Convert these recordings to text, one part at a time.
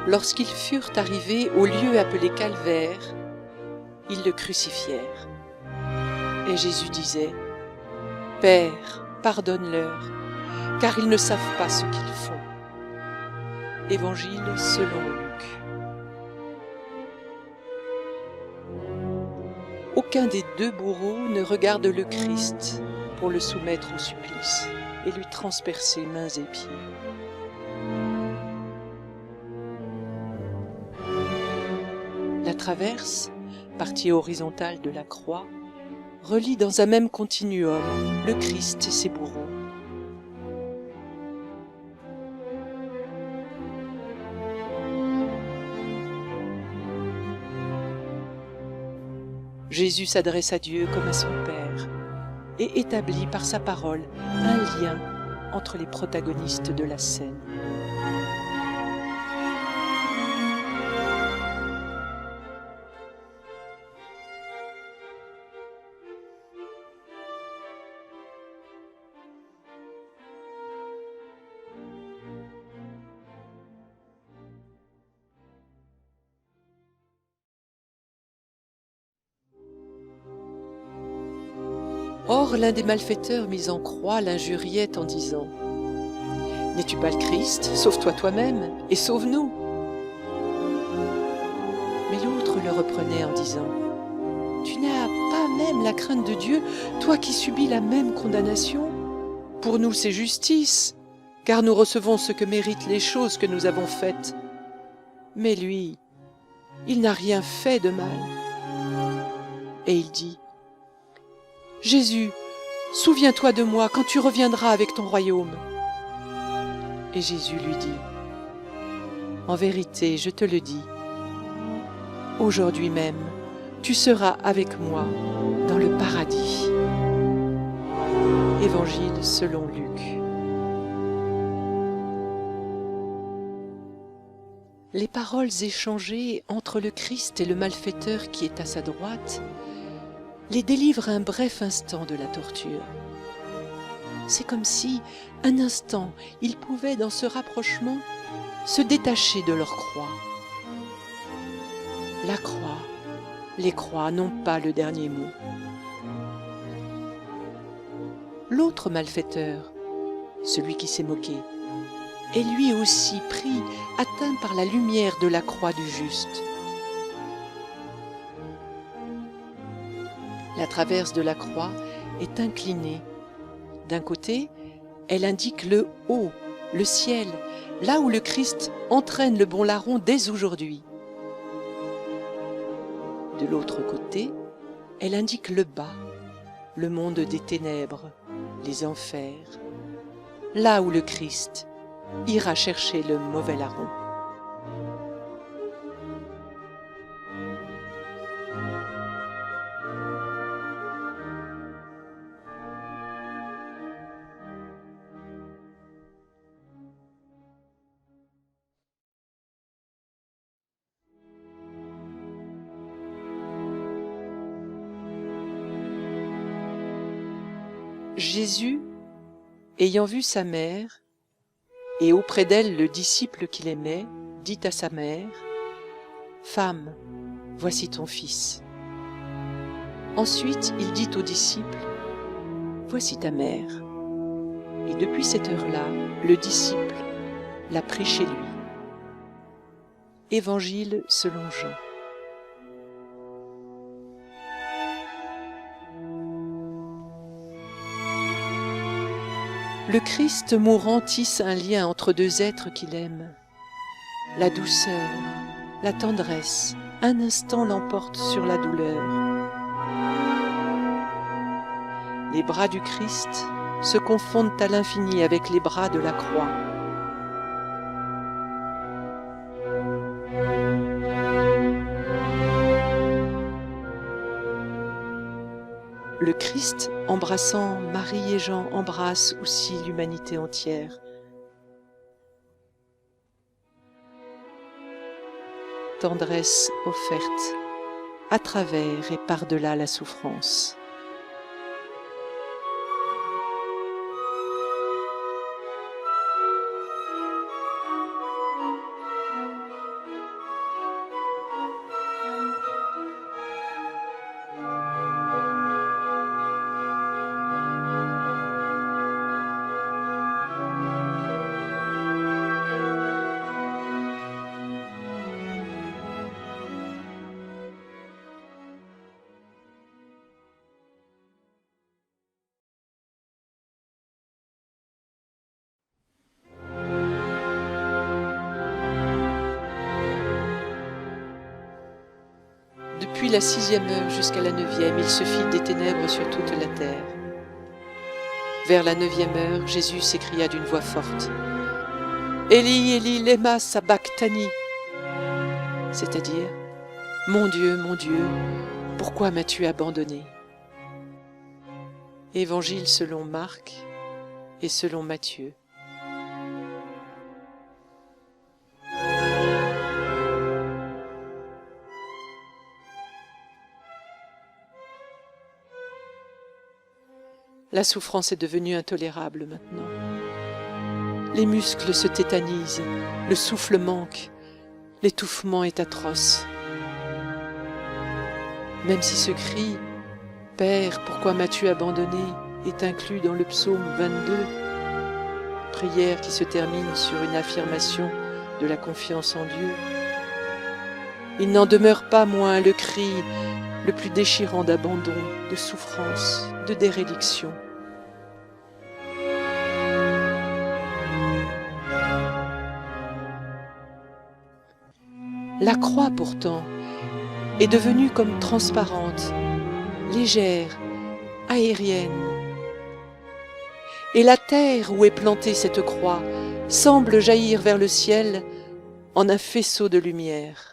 Lorsqu'ils furent arrivés au lieu appelé Calvaire, ils le crucifièrent. Et Jésus disait : « Père, pardonne-leur, car ils ne savent pas ce qu'ils font. » Évangile selon Luc. Aucun des deux bourreaux ne regarde le Christ pour le soumettre au supplice et lui transpercer mains et pieds. La traverse, partie horizontale de la croix, relie dans un même continuum le Christ et ses bourreaux. Jésus s'adresse à Dieu comme à son Père et établit par sa parole un lien entre les protagonistes de la scène. Or, l'un des malfaiteurs mis en croix l'injuriait en disant : « N'es-tu pas le Christ ? Sauve-toi toi-même et sauve-nous » Mais l'autre le reprenait en disant : « Tu n'as pas même la crainte de Dieu, toi qui subis la même condamnation ? Pour nous c'est justice, car nous recevons ce que méritent les choses que nous avons faites. Mais lui, il n'a rien fait de mal. » Et il dit : « Jésus, souviens-toi de moi quand tu reviendras avec ton royaume. » Et Jésus lui dit : « En vérité, je te le dis, aujourd'hui même, tu seras avec moi dans le paradis. » Évangile selon Luc. Les paroles échangées entre le Christ et le malfaiteur qui est à sa droite les délivrent un bref instant de la torture. C'est comme si, un instant, ils pouvaient, dans ce rapprochement, se détacher de leur croix. La croix, les croix n'ont pas le dernier mot. L'autre malfaiteur, celui qui s'est moqué, est lui aussi pris, atteint par la lumière de la croix du juste. La traverse de la croix est inclinée. D'un côté, elle indique le haut, le ciel, là où le Christ entraîne le bon larron dès aujourd'hui. De l'autre côté, elle indique le bas, le monde des ténèbres, les enfers, là où le Christ ira chercher le mauvais larron. Jésus, ayant vu sa mère, et auprès d'elle le disciple qu'il aimait, dit à sa mère : « Femme, voici ton fils. » Ensuite, il dit au disciple : « Voici ta mère. » Et depuis cette heure-là, le disciple l'a pris chez lui. Évangile selon Jean. Le Christ mourant tisse un lien entre deux êtres qu'il aime. La douceur, la tendresse, un instant l'emportent sur la douleur. Les bras du Christ se confondent à l'infini avec les bras de la croix. Le Christ, embrassant Marie et Jean, embrasse aussi l'humanité entière. tendresse offerte à travers et par-delà la souffrance. Depuis la 6e heure jusqu'à la 9e, il se fit des ténèbres sur toute la terre. Vers la 9e heure, Jésus s'écria d'une voix forte, « Élie, Élie, lema sabachthani » c'est-à-dire, « Mon Dieu, pourquoi m'as-tu abandonné » Évangile selon Marc et selon Matthieu. La souffrance est devenue intolérable maintenant. Les muscles se tétanisent, le souffle manque, l'étouffement est atroce. Même si ce cri « Père, pourquoi m'as-tu abandonné » est inclus dans le psaume 22, prière qui se termine sur une affirmation de la confiance en Dieu, il n'en demeure pas moins le cri le plus déchirant d'abandon, de souffrance, de déréliction. La croix, pourtant, est devenue comme transparente, légère, aérienne. Et la terre où est plantée cette croix semble jaillir vers le ciel en un faisceau de lumière.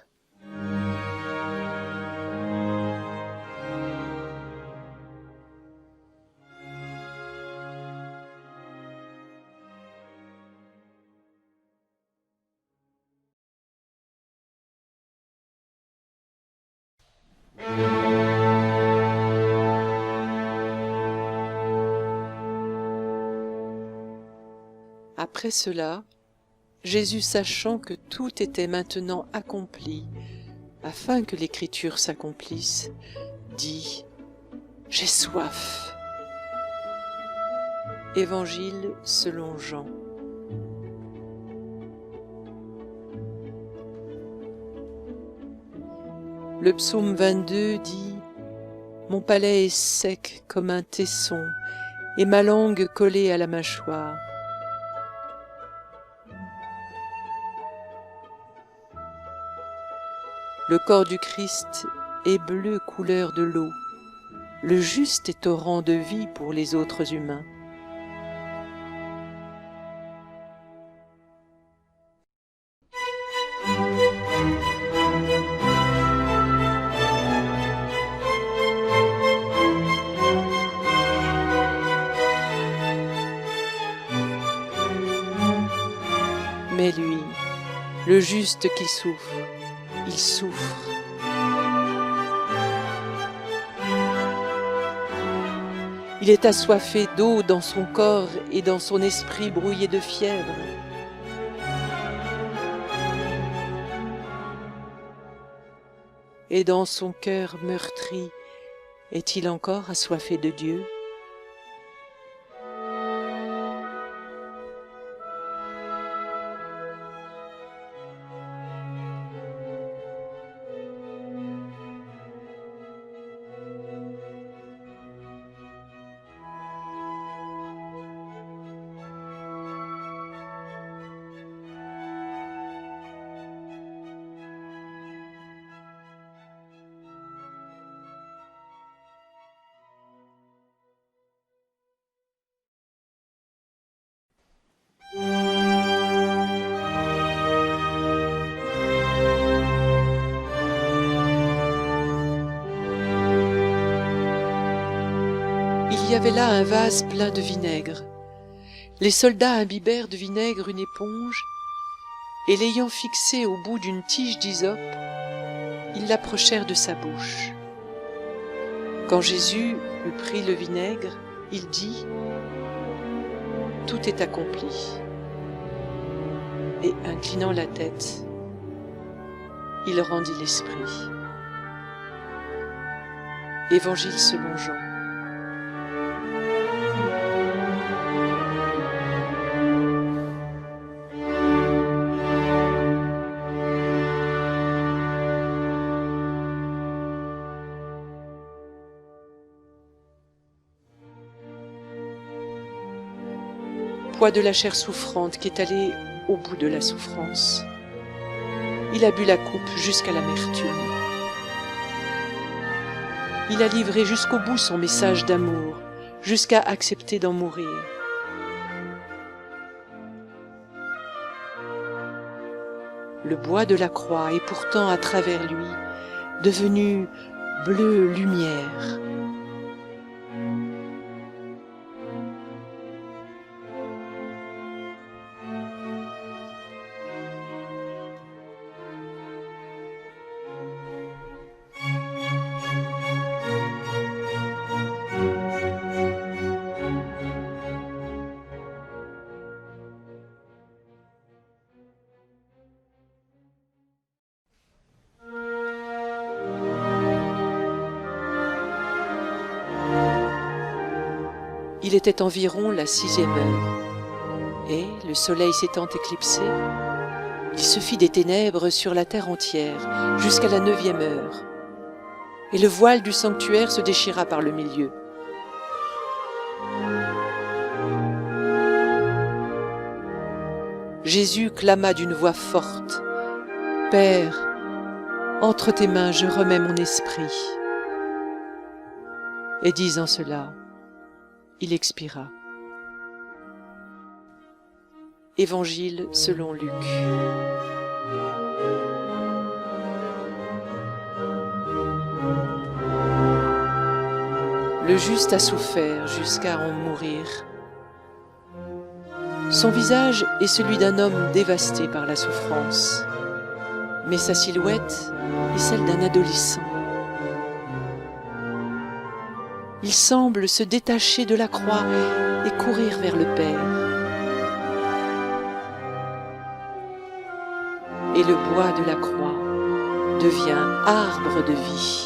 Après cela, Jésus, sachant que tout était maintenant accompli, afin que l'Écriture s'accomplisse, dit « J'ai soif ». Évangile selon Jean. Le psaume 22 dit « Mon palais est sec comme un tesson, et ma langue collée à la mâchoire. » Le corps du Christ est bleu couleur de l'eau. Le juste est torrent de vie pour les autres humains. Mais lui, le juste qui souffre, il souffre. Il est assoiffé d'eau dans son corps et dans son esprit brouillé de fièvre. Et dans son cœur meurtri, est-il encore assoiffé de Dieu ? Il y avait là un vase plein de vinaigre. Les soldats imbibèrent de vinaigre une éponge et l'ayant fixé au bout d'une tige d'hysope, ils l'approchèrent de sa bouche. Quand Jésus eut pris le vinaigre, il dit : « Tout est accompli. » Et inclinant la tête, il rendit l'esprit. Évangile selon Jean. Poids de la chair souffrante qui est allée au bout de la souffrance. Il a bu la coupe jusqu'à l'amertume. Il a livré jusqu'au bout son message d'amour, jusqu'à accepter d'en mourir. Le bois de la croix est pourtant à travers lui devenu bleue lumière. Il était environ la 6e heure, et, le soleil s'étant éclipsé, il se fit des ténèbres sur la terre entière jusqu'à la 9e heure, et le voile du sanctuaire se déchira par le milieu. Jésus clama d'une voix forte : « Père, entre tes mains je remets mon esprit. » Et disant cela, il expira. Évangile selon Luc. Le juste a souffert jusqu'à en mourir. Son visage est celui d'un homme dévasté par la souffrance, mais sa silhouette est celle d'un adolescent. Il semble se détacher de la croix et courir vers le Père. Et le bois de la croix devient arbre de vie.